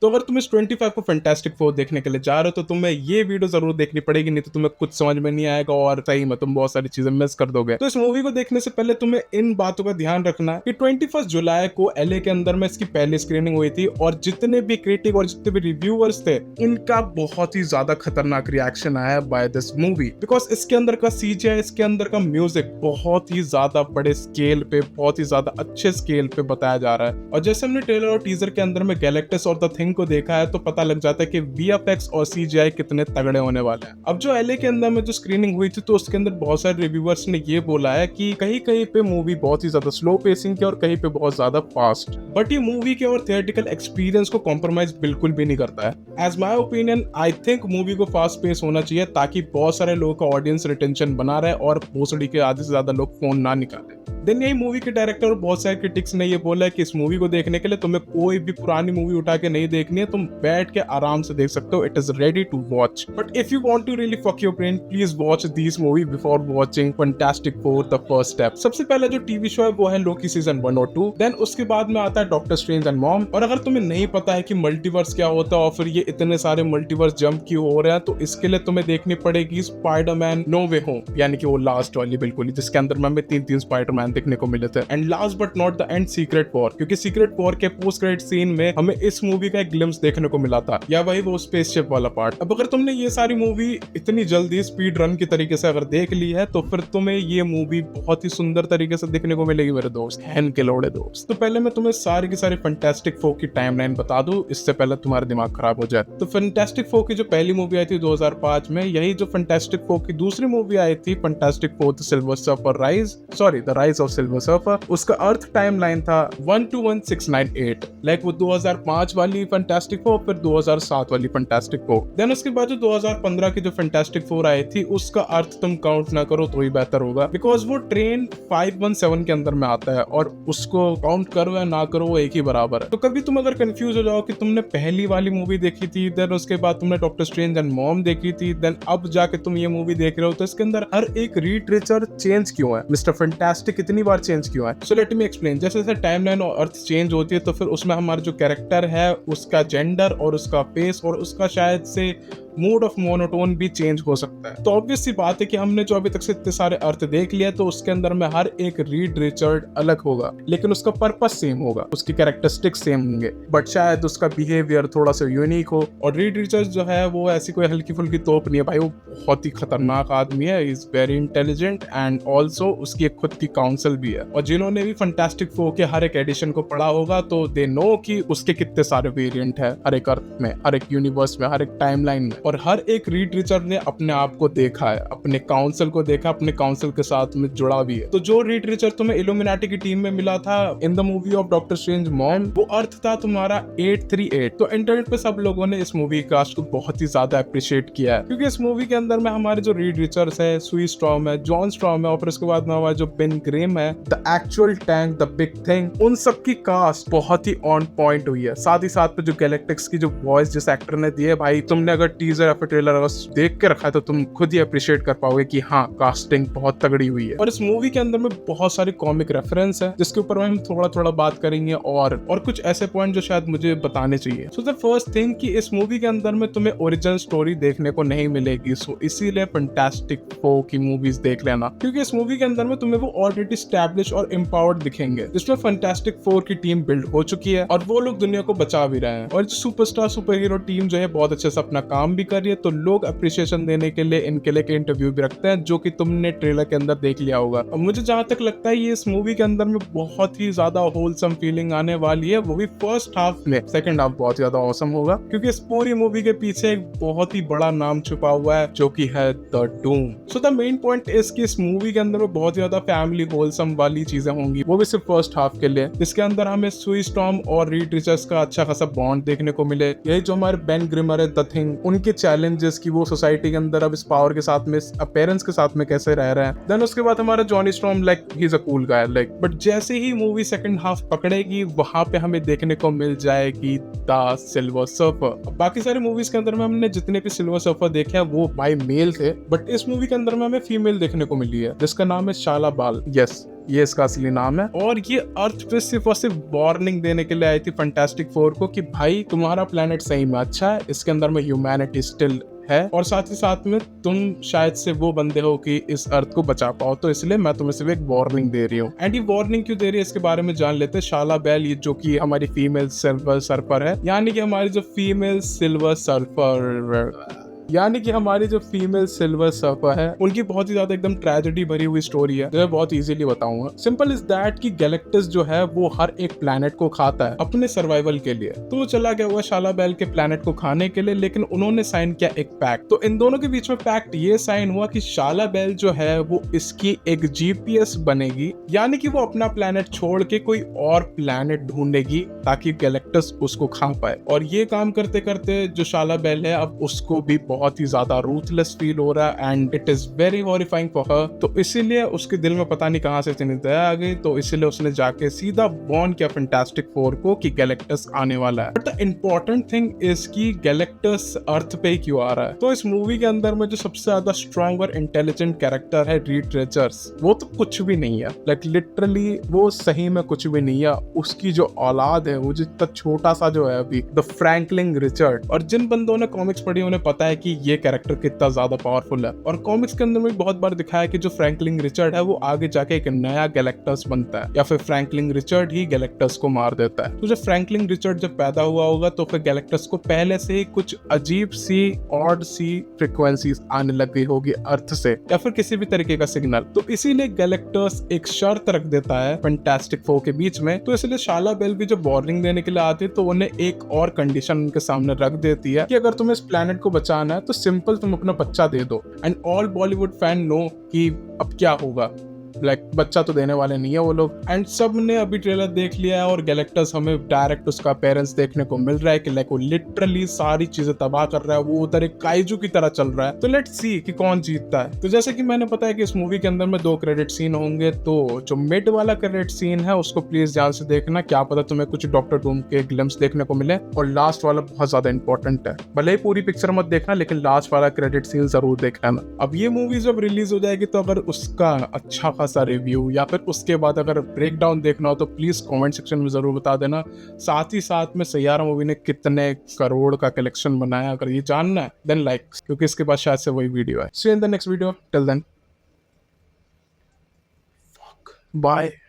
तो अगर तुम इस 25 को फैंटास्टिक फोर देखने के लिए जा रहे हो तो तुम्हें ये वीडियो जरूर देखनी पड़ेगी, नहीं तो तुम्हें कुछ समझ में नहीं आएगा और सही में तुम बहुत सारी चीजें मिस कर दोगे। तो इस मूवी को देखने से पहले तुम्हें इन बातों का ध्यान रखना है कि 21 जुलाई को एलए के अंदर में इसकी पहली स्क्रीनिंग हुई थी और जितने भी क्रिटिक और जितने भी रिव्यूअर्स थे इनका बहुत ही ज्यादा खतरनाक रिएक्शन आया बाय दिस मूवी, बिकॉज इसके अंदर का सीजीआई, इसके अंदर का म्यूजिक बहुत ही ज्यादा बड़े स्केल पे, बहुत ही ज्यादा अच्छे स्केल पे बताया जा रहा है। और जैसे हमने ट्रेलर और टीजर के अंदर में गैलेक्टस और द थिंग को देखा है तो पता लग जाता है कि वीएफएक्स और सीजीआई कितने तगड़े होने वाले हैं। अब जो एलए के अंदर में जो स्क्रीनिंग हुई थी तो उसके अंदर बहुत सारे रिव्यूअर्स ने ये बोला है कि कहीं कहीं पे मूवी बहुत ही ज्यादा स्लो पेसिंग की और कहीं पे बहुत ज्यादा फास्ट, बट ये मूवी के और थिएटिकल एक्सपीरियंस को कॉम्प्रोमाइज बिल्कुल भी नहीं करता है। As my opinion I think movie को फास्ट पेस होना चाहिए ताकि बहुत सारे लोगों का ऑडियंस रिटेंशन बना रहे और भोसड़ी के आधे से ज्यादा लोग फोन ना निकाले। देन यही मूवी के डायरेक्टर और बहुत सारे क्रिटिक्स ने ये बोला है कि इस मूवी को देखने के लिए तुम्हें कोई भी पुरानी मूवी उठा के नहीं देखनी है, तुम बैठ के आराम से देख सकते हो, it is ready to watch. But if you want to really fuck your brain, please watch this movie before watching Fantastic Four the first step. सबसे पहला जो टीवी शो है वो है लोकी सीजन 1 और 2, देन उसके बाद में आता है डॉक्टर स्ट्रेंज एंड मॉम। और अगर तुम्हें नहीं पता है कि मल्टीवर्स क्या होता है और फिर ये इतने सारे मल्टीवर्स जंप क्यों हो रहे हैं, तो इसके लिए तुम्हें देखनी पड़ेगी स्पाइडरमैन नो वे होम, यानी कि वो लास्ट वाली बिल्कुल, जिसके अंदर में हमें 3 स्पाइडरमैन देखने को मिले थे। And last but not the end secret war, क्योंकि सीक्रेट वॉर के पोस्ट क्रेडिट सीन में हमें इस मूवी का एक ग्लिम्स देखने को मिला था, या वही वो स्पेसशिप वाला पार्ट। अब अगर तुमने ये सारी मूवी इतनी जल्दी स्पीड रन की तरीके से अगर देख ली है तो फिर तुम्हें ये मूवी बहुत ही सुंदर तरीके से देखने को मिलेगी मेरे दोस्त, हैन के लोड़े दोस्त। तो पहले मैं तुम्हें सारी की सारी फैंटास्टिक फोर की टाइमलाइन बता दूं इससे पहले तुम्हारा दिमाग खराब हो जाए। तो फैंटास्टिक फोर की जो पहली मूवी आई थी 2005 में, यही जो फैंटास्टिक फोर की दूसरी मूवी आई थी fantastic Four the silver surfer rise, sorry the rise of silver surfer, उसका अर्थ टाइमलाइन था 121698, लाइक वो 2005 वाली फैंटास्टिक फोर, फिर 2007 वाली फैंटास्टिक फोर। देन उसके बाद जो 2015 की जो फैंटास्टिक फोर आई थी उसका अर्थ तुम काउंट ना करो तो ही बेहतर होगा, बिकॉज वो ट्रेन 517 के अंदर में आता है और उसको काउंट करो या ना करो वो एक ही बराबर है। तो कभी तुम अगर कंफ्यूज हो जाओ कि तुमने पहली वाली मूवी देखी थी, देन उसके बाद तुमने डॉक्टर स्ट्रेंज एंड मॉम देखी थी, देन अब जाके तुम ये मूवी देख रहे हो, तो इसके अंदर हर एक लिटरेचर चेंज क्यों है, मिस्टर फैंटास्टिक इतनी बार चेंज क्यों है? So let me explain. जैसे जैसे टाइमलाइन और अर्थ चेंज होती है तो फिर उसमें हमारा जो कैरेक्टर है उसका जेंडर और उसका फेस और उसका शायद से मूड ऑफ मोनोटोन भी चेंज हो सकता है। तो ऑब्वियस सी बात है कि हमने जो अभी तक से इतने सारे अर्थ देख लिया तो उसके अंदर में हर एक रीड रिचर्ड अलग होगा, लेकिन उसका पर्पस सेम होगा, उसकी कैरेक्टरिस्टिक्स सेम होंगे, बट शायद उसका बिहेवियर थोड़ा सा यूनिक हो। और रीड रिचर्ड जो है वो ऐसी कोई हल्की फुल्की तोप नहीं है भाई, वो बहुत ही खतरनाक आदमी है, is very intelligent and also उसकी एक खुद की काउंसिल भी है। और जिन्होंने भी फैंटास्टिक फोर के हर एक एडिशन को पढ़ा होगा तो दे नो कि उसके कितने सारे वेरिएंट है हर एक अर्थ में, हर एक यूनिवर्स में, हर एक टाइमलाइन में। और हर एक रीड रिचर ने अपने आप को देखा है, अपने काउंसिल को देखा, अपने काउंसिल के साथ में जुड़ा भी है। तो जो रीड रिचर तुम्हें इल्यूमिनाटी की टीम में मिला था in the movie of doctor strange mom, वो अर्थ था तुम्हारा 838। तो इंटरनेट पे सब लोगों ने इस मूवी कास्ट को बहुत ही ज्यादा अप्रिशिएट किया है, क्योंकि इस मूवी के अंदर में हमारे जो रीड रिचर्स है, सुई स्ट्रॉम है, जॉन स्ट्रॉम है, और फिर उसके बाद में हमारा जो बेन ग्रेम है, the actual tank, the big thing, उन सब की कास्ट बहुत ही ऑन पॉइंट हुई है। साथ ही साथ पे जो गैलेक्टिक्स की जो वॉइस जिस एक्टर ने दी है भाई, तुमने अगर टीजर या फिर ट्रेलर अगर देख के रखा है तो तुम खुद ही अप्रिशिएट कर पाओगे कि हाँ कास्टिंग बहुत तगड़ी हुई है। और इस मूवी के अंदर में बहुत सारे कॉमिक रेफरेंस है जिसके ऊपर हम थोड़ा थोड़ा बात करेंगे और कुछ ऐसे पॉइंट जो शायद मुझे बताने चाहिए। सो द फर्स्ट थिंग कि इस मूवी के अंदर में तुम्हें ओरिजिनल स्टोरी देखने को नहीं मिलेगी, सो इसीलिए फैंटास्टिक फोर की मूवीज देख लेना, क्योंकि इस मूवी के अंदर में तुम्हें वो ऑलरेडी एस्टैब्लिश और एम्पावर्ड दिखेंगे, जिसमें फैंटास्टिक फोर की टीम बिल्ड हो चुकी है और वो लोग दुनिया को बचा भी रहे हैं। और सुपरस्टार सुपर हीरो टीम जो है बहुत अच्छे से अपना काम भी कर रही है, तो लोग अप्रिसिएशन देने के लिए इनके लिए इंटरव्यू भी रखते हैं, जो कि तुमने ट्रेलर के अंदर देख लिया होगा। और मुझे जहां तक लगता है ये इस मूवी के अंदर में बहुत ही ज्यादा होलसम फीलिंग आने वाली है, वो भी फर्स्ट हाफ में। सेकंड हाफ बहुत ज्यादा ऑसम होगा, क्योंकि इस पूरी मूवी के पीछे एक बहुत ही बड़ा नाम छुपा हुआ है जो कि है the doom. So the main point is कि इस मूवी के अंदर बहुत ज्यादा फैमिली होलसम वाली चीजें होंगी, वो भी सिर्फ फर्स्ट हाफ के लिए, जिसके अंदर हमें सुई स्टॉर्म और रीड रिचर्स का अच्छा खासा बॉन्ड देखने को मिले। यही जो हमारे बेन ग्रिमर है द थिंग, उनके चैलेंजेस की वो सोसाइटी के अंदर अब इस पावर के साथ में, पेरेंट्स के साथ में कैसे रह रहे हैं। देन उसके बाद हमारा Johnny storm, like he is a cool guy, like, but जैसे ही मूवी सेकंड हाफ पकड़ेगी वहां पे हमें देखने को मिल जाएगी द सिल्वर सर्फर। बाकी सारी मूवीज के अंदर में हमने जितने भी सिल्वर सर्फर देखे हैं वो बाय मेल थे, बट इस मूवी के अंदर में हमें फीमेल देखने को मिली है जिसका नाम है शाला बाल। यस, ये इसका असली नाम है। और ये अर्थ पे सिर्फ और सिर्फ वार्निंग देने के लिए आई थी फैंटास्टिक फोर को कि भाई तुम्हारा प्लेनेट सही में अच्छा है, इसके अंदर में ह्यूमैनिटी स्टिल है, और साथ ही साथ में तुम शायद से वो बंदे हो कि इस अर्थ को बचा पाओ, तो इसलिए मैं तुम्हें सिर्फ एक वार्निंग दे रही हूँ। एंड ये वार्निंग क्यों दे रही है इसके बारे में जान लेते हैं। शाला बेल, ये जो कि हमारी फीमेल सिल्वर सर्फर है, यानी कि हमारी जो फीमेल सिल्वर सर्फर यानी कि हमारी जो फीमेल सिल्वर सर्फर है, उनकी बहुत ही ज्यादा एकदम ट्रेजेडी भरी हुई स्टोरी है, जो मैं बहुत इजीली बताऊंगा। सिंपल इज दैट कि गैलेक्टस जो है वो हर एक प्लैनेट को खाता है अपने सर्वाइवल के लिए। तो वो चला गया हुआ शाला बेल के प्लैनेट को खाने के लिए, लेकिन उन्होंने साइन किया एक पैक्ट। तो इन दोनों के बीच में पैक्ट ये साइन हुआ कि शाला बेल जो है वो इसकी एक जीपीएस बनेगी, यानी कि वो अपना प्लैनेट छोड़ के कोई और प्लैनेट ढूंढेगी ताकि गैलेक्टस उसको खा पाए। और ये काम करते करते जो शाला बेल है, अब उसको भी बहुत ही ज्यादा रूथलेस फील हो रहा है and it is very horrifying for her. तो इसीलिए उसके दिल में पता नहीं कहां से इतनी दया आ गई, तो इसीलिए उसने जाके सीधा वॉर्न किया फैंटास्टिक फोर को कि गैलेक्टस आने वाला है। But the important thing is कि गैलेक्टस अर्थ पे ही क्यों आ रहा है। तो इस मूवी के अंदर में जो सबसे ज्यादा स्ट्रॉन्ग और इंटेलिजेंट कैरेक्टर है रीड रिचर्ड्स, वो तो कुछ भी नहीं है, लाइक लिटरली वो सही में कुछ भी नहीं है। उसकी जो औलाद है वो जितना छोटा सा जो है अभी, द फ्रैंकलिन रिचर्ड। और जिन बंदों ने कॉमिक्स पढ़ी उन्हें पता है कि ये कैरेक्टर कितना ज्यादा पावरफुल है। और कॉमिक्स के अंदर में बहुत बार दिखाया है कि जो फ्रैंकलिन रिचर्ड है वो आगे जाके एक नया गैलेक्टस बनता है, या फिर फ्रैंकलिन रिचर्ड ही गैलेक्टस को मार देता है। तो जब फ्रैंकलिन रिचर्ड जब पैदा हुआ होगा तो फिर गैलेक्टस को पहले से ही कुछ अजीब सी ऑड सी फ्रिक्वेंसीज आने लग गई होगी अर्थ से, या फिर किसी भी तरीके का सिग्नल। तो इसीलिए गैलेक्टस एक शर्त रख देता है फैंटास्टिक फोर के बीच में। तो इसलिए शाला बेल भी जब वार्निंग देने के लिए आती है तो उन्हें एक और कंडीशन उनके सामने रख देती है कि अगर तुम्हें इस प्लेनेट को बचाना है तो सिंपल तुम अपना बच्चा दे दो। And all Bollywood fan know कि अब क्या होगा, लाइक बच्चा तो देने वाले नहीं है वो लोग। एंड सब ने अभी ट्रेलर देख लिया है और गैलेक्टस हमें डायरेक्ट उसका पेरेंट्स देखने को मिल रहा है कि लाइक वो लिटरली सारी चीजें तबाह कर रहा है, वो उधर एक काइजू की तरह चल रहा है। तो लेट्स सी कि कौन जीतता है। तो जैसे कि मैंने बताया कि इस मूवी के अंदर में 2 क्रेडिट सीन होंगे, तो जो मिड वाला क्रेडिट सीन है उसको प्लीज ध्यान से देखना, क्या पता तुम्हें कुछ डॉक्टर डूम के ग्लिम्स देखने को मिले। और लास्ट वाला बहुत ज्यादा इंपॉर्टेंट है, भले ही पूरी पिक्चर मत देखना लेकिन लास्ट वाला क्रेडिट सीन जरूर देखना ना। अब ये मूवी जब रिलीज हो जाएगी तो अगर उसका अच्छा खासा रिव्यू या फिर उसके बाद अगर ब्रेक डाउन देखना हो तो प्लीज कमेंट सेक्शन में जरूर बता देना। साथ ही साथ में सैयारा मूवी ने कितने करोड़ का कलेक्शन बनाया, अगर ये जानना है देन लाइक, क्योंकि इसके बाद शायद से वही वीडियो है। See you in the next video, till then bye.